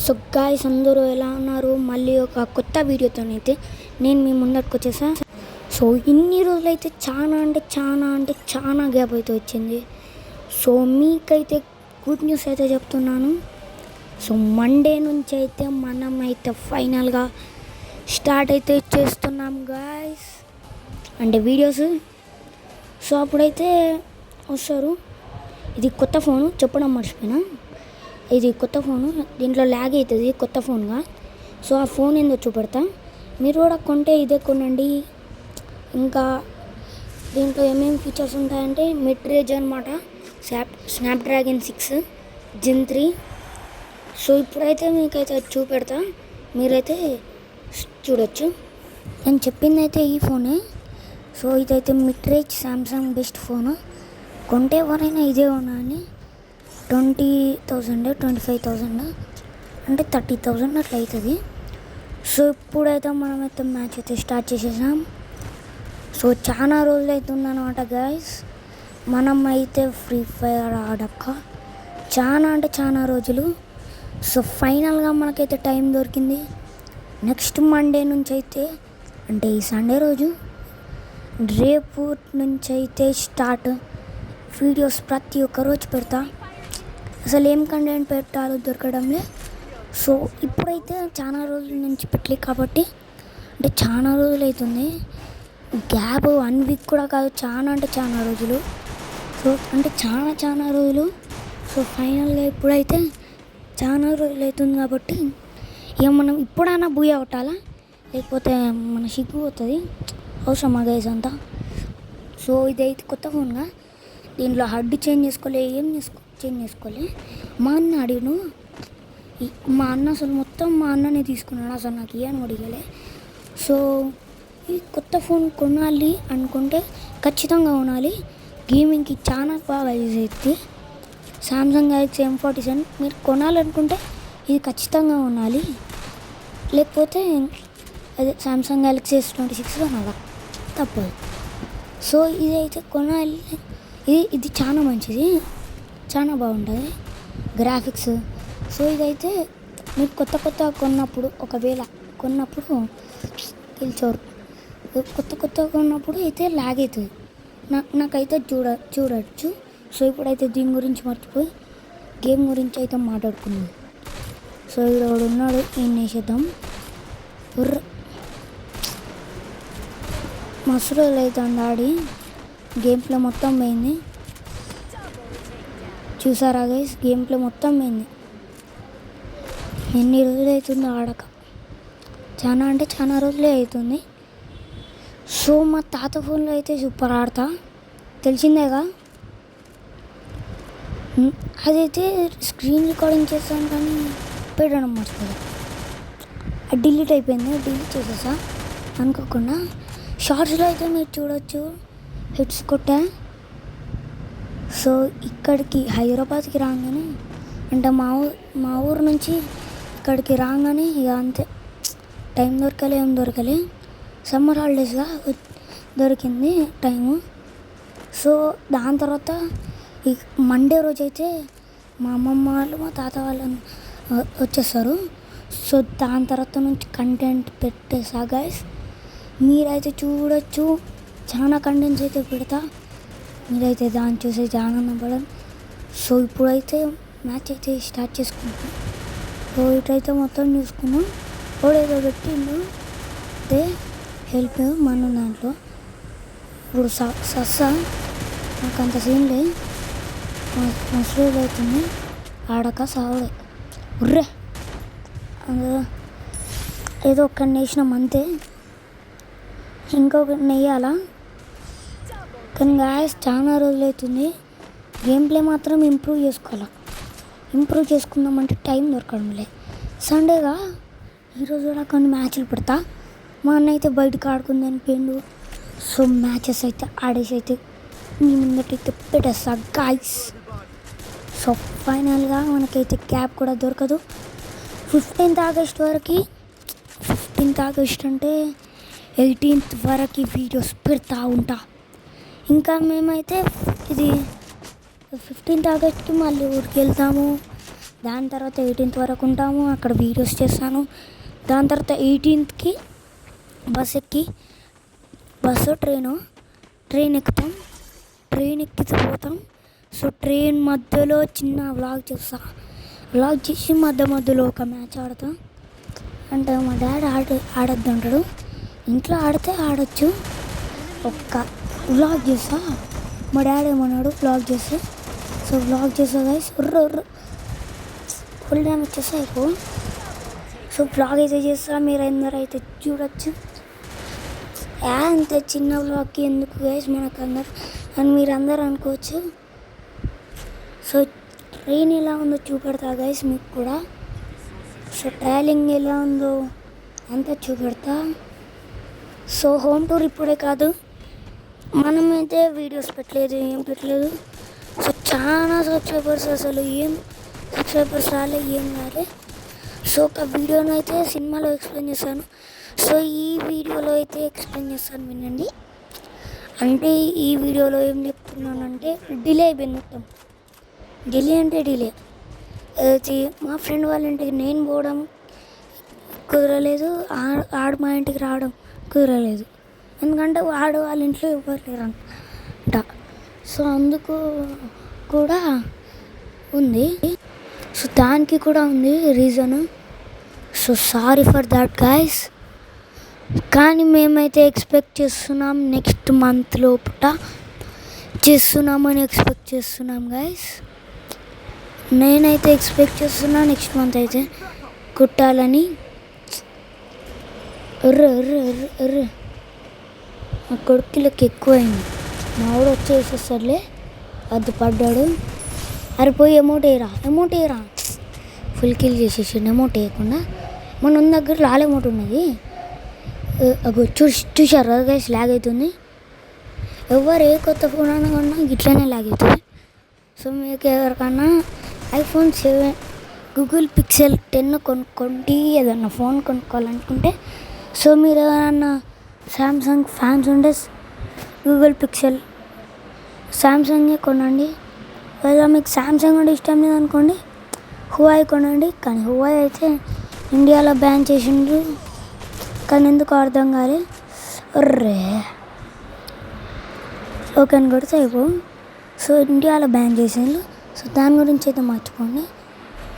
So guys అందరూ ఎలా ఉన్నారు? మళ్ళీ ఒక కొత్త వీడియోతోనైతే నేను మీ ముందరికి వచ్చేసా. సో ఇన్ని రోజులైతే చాలా గ్యాప్ అయితే వచ్చింది. సో మీకైతే గుడ్ న్యూస్ అయితే చెప్తున్నాను. సో మండే నుంచి అయితే మనం అయితే ఫైనల్గా స్టార్ట్ అయితే చేస్తున్నాం గాయ్స్, అంటే వీడియోస్. సో అప్పుడైతే వస్తారు. ఇది కొత్త ఫోను చెప్పడం మర్చిపోయినా, ఇది కొత్త ఫోను, దీంట్లో ల్యాగ్ అవుతుంది కొత్త ఫోన్గా. సో ఆ ఫోన్ ఏందో చూపెడతా, మీరు కూడా కొంటే ఇదే కొనండి. ఇంకా దీంట్లో ఏమేమి ఫీచర్స్ ఉంటాయంటే మిడ్ రేంజ్ అనమాట, స్నాప్డ్రాగన్ 6 Gen 3. సో ఇప్పుడైతే మీకైతే చూపెడతా, మీరైతే చూడొచ్చు. నేను చెప్పింది అయితే ఈ ఫోనే. సో ఇదైతే mid range Samsung best phone, కొంటే ఎవరైనా ఇదే కొనాలని. 20,000 25,000 అంటే 30,000 అట్లా అవుతుంది. సో ఇప్పుడైతే మనమైతే మ్యాచ్ అయితే స్టార్ట్ చేసేసాం. సో చాలా రోజులు అవుతుందన్నమాట గాయస్, మనం అయితే ఫ్రీ ఫైర్ ఆడక్క చాలా రోజులు. సో ఫైనల్గా మనకైతే టైం దొరికింది. నెక్స్ట్ మండే నుంచి అయితే, అంటే ఈ సండే రోజు, రేపు నుంచి అయితే స్టార్ట్ వీడియోస్ ప్రతి ఒక్క రోజు పెడతా. అసలు ఏం కంటెంట్ పెట్టాలో దొరకడంలే. సో ఇప్పుడైతే చాలా రోజుల నుంచి పెట్టలే కాబట్టి, అంటే చాలా రోజులు అవుతుంది గ్యాప్, 1 వీక్ కూడా కాదు, చాలా రోజులు. సో అంటే చాలా రోజులు. సో ఫైనల్గా ఇప్పుడైతే చాలా రోజులు అవుతుంది కాబట్టి ఇక మనం ఇప్పుడైనా బూయ కొట్టాలా, లేకపోతే మన సిగ్గు పోతుంది. అవసరమా గైస్ అంతా. సో ఇదైతే కొత్త ఫోన్గా, దీంట్లో హడ్ చేంజ్ చేసుకోలే, ఏం చేంజ్ చేసుకోలే. మా అన్న అడిగిను, మా అన్న అసలు మొత్తం మా అన్ననే తీసుకున్నాడు, అసలు నాకు ఏం అడిగలే. సో ఈ కొత్త ఫోన్ కొనాలి అనుకుంటే ఖచ్చితంగా కొనాలి, గేమింగ్కి చాలా బాగా యూజ్ అవుతుంది. సామ్సంగ్ గెలాక్సీ M47 మీరు కొనాలనుకుంటే ఇది ఖచ్చితంగా కొనాలి, లేకపోతే అదే సామ్సంగ్ గెలాక్సీ S26 కొనాలి, తప్పదు. సో ఇదైతే కొనాలి, ఇది చాలా మంచిది, చాలా బాగుంటుంది గ్రాఫిక్స్. సో ఇదైతే మీరు కొత్త కొన్నప్పుడు, ఒకవేళ కొన్నప్పుడు తెలిచోరు, కొత్త కొన్నప్పుడు అయితే లాగ్ అవుతుంది. నాకైతే చూడవచ్చు. సో ఇప్పుడైతే దీని గురించి మర్చిపోయి గేమ్ గురించి అయితే మాట్లాడుకున్నాం. సో ఇక్కడ ఉన్నాడు, ఏం చేసేద్దాం. మస్తు రోజులు అవుతుంది ఆడి, గేమ్ ప్లే మొత్తం పోయింది. చూసారా గైస్, గేమ్ ప్లే మొత్తం పోయింది. ఎన్ని రోజులు అవుతుంది ఆడక, చాలా రోజులే అవుతుంది. సో మా తాత ఫోన్లో అయితే సూపర్ ఆడతా, తెలిసిందేగా. అదైతే స్క్రీన్ రికార్డింగ్ చేస్తాను కానీ పెట్టడం మర్చిపోయా, అది డిలీట్ అయిపోయింది, డిలీట్ చేసేసా అనుకోకుండా. షార్ట్స్లో అయితే మీరు చూడొచ్చు, హిట్స్ కొట్టా. సో ఇక్కడికి హైదరాబాద్కి రాగానే, అంటే మా ఊరు నుంచి ఇక్కడికి రాగానే ఇక అంతే, టైం ఏం దొరకలే. సమ్మర్ హాలిడేస్గా దొరికింది టైము. సో దాని తర్వాత ఈ మండే రోజు అయితే మా అమ్మమ్మ వాళ్ళు మా తాత వాళ్ళు వచ్చేస్తారు. సో దాని తర్వాత నుంచి కంటెంట్ పెట్టేసా గైస్, మీరైతే చూడొచ్చు. చాలా కంటెంట్స్ అయితే పెడతా, మీరైతే దాన్ని చూసి ఆనందపడండి. సో ఇప్పుడైతే మ్యాచ్ అయితే స్టార్ట్ చేసుకుంటాం. సో ఇటైతే మొత్తం చూసుకున్నాం. ఓడేదో పెట్టిండు, అదే హెల్ప్ మన దాంట్లో. ఇప్పుడు సస్సా నాకు అంత సీన్ లేదు, మస్తు అవుతుంది ఆడక సావడే. ఉర్రే ఏదో ఒక్కడిని వేసినాం అంతే, ఇంకొకటి నెయ్యాలా. కానీ గాయస్ చాలా రోజులు అవుతుంది, గేమ్ ప్లే మాత్రం ఇంప్రూవ్ చేసుకోవాలి. ఇంప్రూవ్ చేసుకుందామంటే టైం దొరకడం లే. సండేగా ఈరోజు కూడా కొన్ని మ్యాచ్లు పెడతా. మా అన్న అయితే బయటకు ఆడుకుందని పోయిండు. సో మ్యాచెస్ అయితే ఆడేసి అయితే మీ ముందటైతే పెట్టేస్తా గాయస్. సో ఫైనల్గా మనకైతే క్యాబ్ కూడా దొరకదు 15th ఆగస్ట్ వరకు. 15th ఆగస్ట్ అంటే 18th వరకు వీడియోస్ పెడతా ఉంటా. ఇంకా మేమైతే ఇది 15th ఆగస్ట్కి మళ్ళీ ఊరికి వెళ్తాము, దాని తర్వాత 18th వరకు ఉంటాము, అక్కడ వీడియోస్ చేస్తాను. దాని తర్వాత 18th ట్రైన్ ఎక్కుతాం, ట్రైన్ ఎక్కిపోతాం. సో ట్రైన్ మధ్యలో చిన్న వ్లాగ్ చేసి మధ్యలో ఒక మ్యాచ్ ఆడతాం. అంటే మా డాడీ ఆడొద్దు అంటాడు, ఇంట్లో ఆడితే ఆడొచ్చు. ఒక్క వ్లాగ్ చేస్తా, మా డాడీ ఏమన్నాడు వ్లాగ్ చేస్తే. సో వ్లాగ్ చేస్తా గైస్, ఫుల్ డ్యామేజ్ చేస్తా ఎక్కువ. సో వ్లాగ్ అయితే చేస్తా, మీరు అందరూ అయితే చూడొచ్చు. అంత చిన్న వ్లాగ్కి ఎందుకు గైస్ మనకు అందరు అని మీరు అందరూ అనుకోవచ్చు. సో ట్రైన్ ఎలా ఉందో చూపెడతా గైస్ మీకు కూడా. సో ట్రావెలింగ్ ఎలా ఉందో అంతా చూపెడతా. సో హోమ్ టూర్ ఇప్పుడే కాదు, మనమైతే వీడియోస్ ఏం పెట్టలేదు. సో చాలా సబ్స్క్రైబర్స్ రాలే, ఏం రాలే. సో ఒక వీడియోను అయితే సినిమాలో ఎక్స్ప్లెయిన్ చేశాను. సో ఈ వీడియోలో అయితే ఎక్స్ప్లెయిన్ చేస్తాను వినండి. అంటే ఈ వీడియోలో ఏం చెప్తున్నానంటే డిలే అయిపోయింది మొత్తం. డిలే అది మా ఫ్రెండ్ వాళ్ళ ఇంటికి నేను పోవడం కుదరలేదు, ఆడు మా ఇంటికి రావడం కుదరలేదు. ఎందుకంటే వాడు వాళ్ళ ఇంట్లో ఎవరు లేరంట. సో అందుకు కూడా ఉంది, సో దానికి కూడా ఉంది reason. So sorry for that guys. కానీ మేమైతే ఎక్స్పెక్ట్ చేస్తున్నాం నెక్స్ట్ మంత్ లోపల చేస్తున్నామని ఎక్స్పెక్ట్ చేస్తున్నాం గైస్. నేనైతే ఎక్స్పెక్ట్ చేస్తున్నా నెక్స్ట్ మంత్ అయితే కుట్టాలని. మా కొడుకులకి ఎక్కువైంది, మా వాడు వచ్చేసేసరిలే అది పడ్డాడు. పోయి అమౌంట్ వేయరా ఫుల్ కిల్ చేసేసాడు. అమౌంట్ వేయకుండా మన దగ్గర లాల్ అమౌంట్ ఉన్నది. చూసారు కదా గైస్, ల్యాగ్ అవుతుంది. ఎవరు ఏ కొత్త ఫోన్ అనకుండా ఇట్లనే ల్యాగ్ అవుతుంది. సో మీకు ఎవరికన్నా iPhone 7 గూగుల్ పిక్సెల్ 10 కొనుక్కోండి, ఏదన్నా ఫోన్ కొనుక్కోవాలనుకుంటే. సో మీరు ఎవరన్నా శాంసంగ్ ఫ్యాన్స్ ఉంటే గూగుల్ పిక్సెల్ శాంసంగే కొనండి. లేదా మీకు శాంసంగ్ అంటే ఇష్టం లేదనుకోండి హువాయి కొనండి. కానీ హువాయి అయితే ఇండియాలో బ్యాన్ చేసిండ్రు, కానీ ఎందుకు అర్థం కాలే. ఓకే అని కొడితే అయిపో. సో ఇండియాలో బ్యాన్ చేసిండ్రు, సో దాని గురించి అయితే మర్చిపోండి.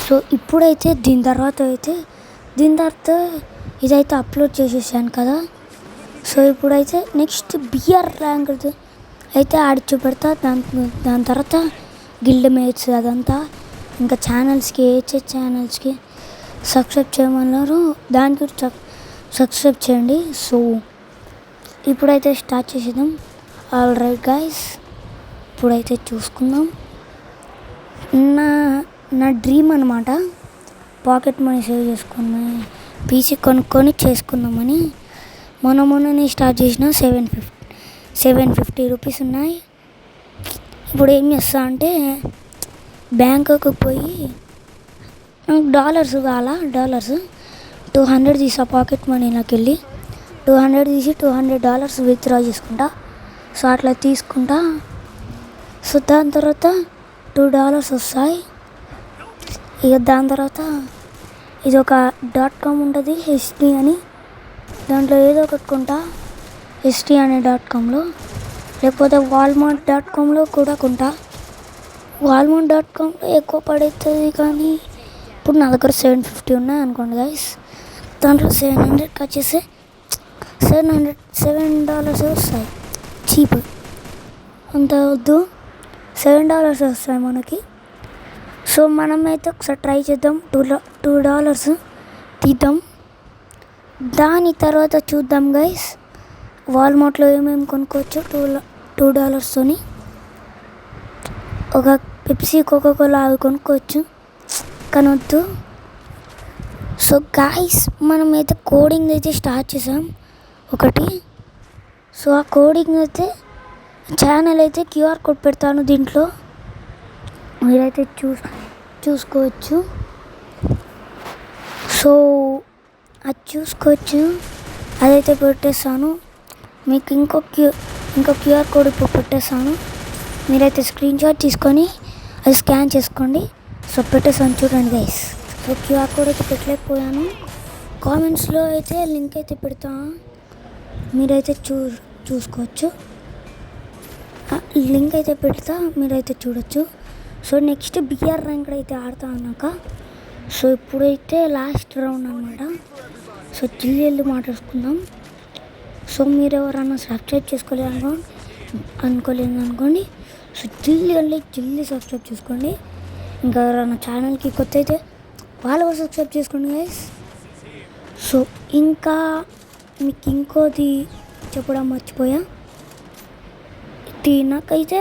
సో ఇప్పుడైతే దీని తర్వాత ఇదైతే అప్లోడ్ చేసేసాను కదా. సో ఇప్పుడైతే నెక్స్ట్ బిఆర్ ర్యాంక్ అయితే ఆడి చూపెడతా. దాని తర్వాత గిల్డ్ మేట్స్ అదంతా, ఇంకా ఛానల్స్కి ఛానల్స్కి సబ్స్క్రైబ్ చేయమన్నారు, దానికి సబ్స్క్రైబ్ చేయండి. సో ఇప్పుడైతే స్టార్ట్ చేసేద్దాం. ఆల్ రైట్ గైస్, ఇప్పుడైతే చూసుకుందాం. నా డ్రీమ్ అనమాట పాకెట్ మనీ సేవ్ చేసుకుని పీసీ కొనుక్కొని చేసుకుందామని. మొన్ననే స్టార్ట్ చేసిన 750 రూపీస్ ఉన్నాయి. ఇప్పుడు ఏం చేస్తా అంటే బ్యాంకుకు పోయి డాలర్స్ కావాలా, 200 తీసా పాకెట్ మనీలోకి వెళ్ళి 200 తీసి $200 విత్డ్రా చేసుకుంటా. సో అట్లా తీసుకుంటా. సో దాని తర్వాత $2 వస్తాయి. ఇక దాని తర్వాత ఇది ఒక .com ఉంటుంది హిస్టరీ అని, దాంట్లో ఏదో ఒకటి కొంటా హిస్టరీ అనే .comలో, లేకపోతే walmart.comలో కూడా కొంటా. walmart.comలో ఎక్కువ పడుతుంది, కానీ ఇప్పుడు నా దగ్గర 750 ఉన్నాయి అనుకోండి గైస్. దాంట్లో 700 కట్ చేస్తే $7 వస్తాయి. చీప్ అంత వద్దు, $7 వస్తాయి మనకి. సో మనమైతే ఒకసారి ట్రై చేద్దాం, $2 తీద్దాం. దాని తర్వాత చూద్దాం గైస్ వాల్మార్ట్లో ఏమేమి కొనుక్కోవచ్చు $2తోని. ఒక పెప్సీ కోకోకోలా అవి కొనుక్కోవచ్చు, కానీ వద్దు. సో గైస్ మనమైతే కోడింగ్ అయితే స్టార్ట్ చేసాం ఒకటి. సో ఆ కోడింగ్ అయితే ఛానల్ అయితే QR కోడ్ పెడతాను, దీంట్లో మీరైతే చూసుకోవచ్చు. సో అది చూసుకోవచ్చు, అదైతే పెట్టేస్తాను. మీకు ఇంకో QR కోడ్ ఇప్పుడు పెట్టేస్తాను. మీరైతే స్క్రీన్ షాట్ తీసుకొని అది స్కాన్ చేసుకోండి. సో పెట్టేసాను చూడండి గైస్. సో క్యూఆర్ కోడ్ అయితే పెట్టలేకపోయాను. కామెంట్స్లో అయితే లింక్ అయితే పెడతా, మీరైతే చూసుకోవచ్చు. లింక్ అయితే పెడతా, మీరైతే చూడొచ్చు. సో నెక్స్ట్ బిఆర్ ర్యాంక్ అయితే ఆడతా అన్నాక, సో ఇప్పుడైతే లాస్ట్ రౌండ్ అనమాట. సో జల్లి మాట్లాడుకుందాం. సో మీరు ఎవరన్నా సబ్స్క్రైబ్ చేసుకోలేదు అనుకోండి. సో జల్లి సబ్స్క్రైబ్ చేసుకోండి. ఇంకా ఎవరైనా ఛానల్కి కొత్త అయితే వాళ్ళు కూడా సబ్స్క్రైబ్ చేసుకోండి గైస్. సో ఇంకా మీకు ఇంకోది చెప్పడం మర్చిపోయా, నాకైతే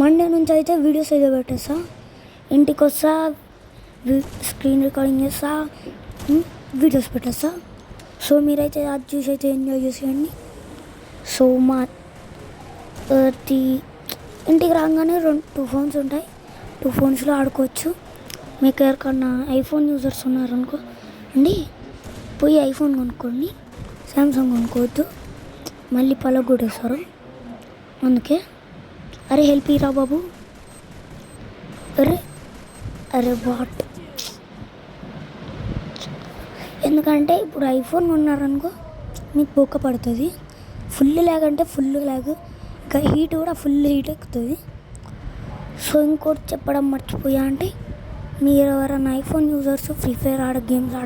మండే నుంచి అయితే వీడియోస్ అయితే పెట్టేస్తా. ఇంటికి వస్తా, స్క్రీన్ రికార్డింగ్ చేస్తా, వీడియోస్ పెట్టేస్తా. సో మీరైతే అది చూసి అయితే ఎంజాయ్ చేసేయండి. సో మా ఇంటికి రాగానే 2 ఫోన్స్ ఉంటాయి, 2 ఫోన్స్లో ఆడుకోవచ్చు. మీకు ఎవరికన్నా ఐఫోన్ యూజర్స్ ఉన్నారనుకో అండి, పోయి ఐఫోన్ కొనుక్కోండి, శాంసంగ్ కొనుక్కోవద్దు, మళ్ళీ పలగొట్టేస్తారు. అందుకే అరే హెల్ప్ ఇరా బాబు. అరే వాట్, ఎందుకంటే ఇప్పుడు ఐఫోన్ కొన్నారనుకో మీకు బొక్క పడుతుంది. ఫుల్ ల్యాగ్ అంటే ఫుల్ ల్యాగ్, ఇంకా హీట్ కూడా ఫుల్ హీట్ ఎక్కుతుంది. సో ఇంకోటి చెప్పడం మర్చిపోయా, అంటే మీరు ఎవరైనా iPhone users free fire games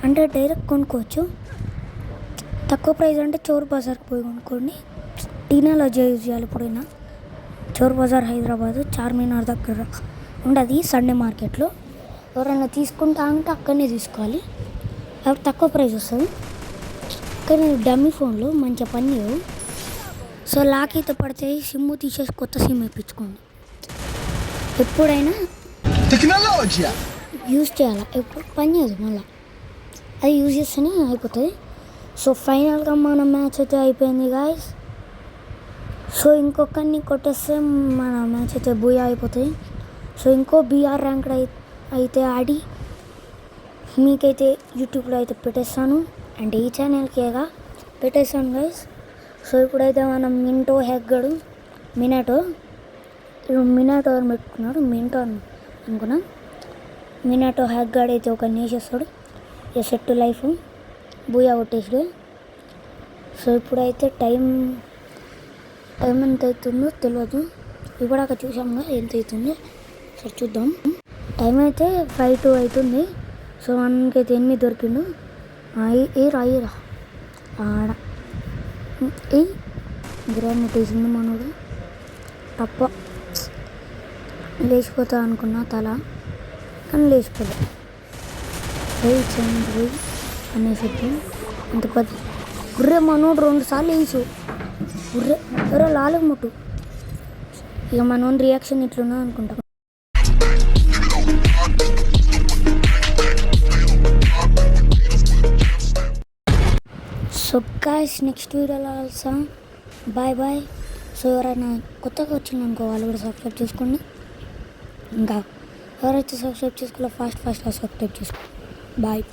అంటే డైరెక్ట్ కొనుక్కోవచ్చు. తక్కువ ప్రైస్ అంటే చోర్ బజార్కి పోయి కొనుక్కోండి. టీనాలో యూజ్ చేయాలి. ఎప్పుడైనా చోర్ బజార్ హైదరాబాద్ చార్మినార్ దగ్గర ఉండదు, సండే మార్కెట్లో. ఎవరైనా తీసుకుంటా అంటే అక్కడనే తీసుకోవాలి, అప్పుడు తక్కువ ప్రైస్ వస్తుంది. కానీ డమ్మీ ఫోన్లు మంచిగా పని చేయవు. సో లాక్ అయితే పడితే సిమ్ తీసేసి కొత్త సిమ్ వేయించుకోండి. ఎప్పుడైనా టెక్నాలజీ యూజ్ చేయాలి, ఎప్పుడు పని చేయదు, మళ్ళీ అది యూజ్ చేస్తేనే అయిపోతుంది. సో ఫైనల్గా మన మ్యాచ్ అయితే అయిపోయింది గాయస్. సో ఇంకొకరిని కొట్టేస్తే మన మ్యాచ్ అయితే బూయా అయిపోతుంది. సో ఇంకో బిఆర్ ర్యాంక్ అయితే ఆడి మీకైతే యూట్యూబ్లో అయితే పెట్టేస్తాను, అండ్ ఈ ఛానల్కేగా పెట్టేస్తాను గైస్. సో ఇప్పుడైతే మనం మినాటో అని పెట్టుకున్నాడు, మింటో అనుకున్నా. మినాటో హ్యాక్గాడ్ అయితే ఒక నేసేస్తాడు, సెట్ లైఫ్ బూయా కొట్టేసాడు. సో ఇప్పుడైతే టైం ఎంత అవుతుందో తెలియదు, ఇప్పుడాక చూసాము ఎంత అవుతుందో. సరే చూద్దాం. టైం అయితే 5:02 అవుతుంది. సో మనకైతే 8 దొరికిండు. ఏరా ఆడ గ్రానైట్ వేసింది మనోడు. తప్ప లేచిపోతా అనుకున్నా తల, కానీ లేచిపోలే. చేయండి అనేసి అంత పది గుర్రె మనోడు 2 సార్లు వేసు గుర్రె ఎవరో లాలకు ముట్టు. ఇక మనోని రియాక్షన్ ఇట్లున్నా అనుకుంటా. సో గైస్ నెక్స్ట్ వీడియోలో కలుస్తాం. బాయ్. సో ఎవరైనా కొత్తగా వచ్చిందనుకో వాళ్ళు కూడా సబ్స్క్రైబ్ చేసుకోండి. ఇంకా ఎవరైతే సబ్స్క్రైబ్ చేసుకోవాలో ఫాస్ట్గా సబ్స్క్రైబ్ చేసుకోండి. బాయ్.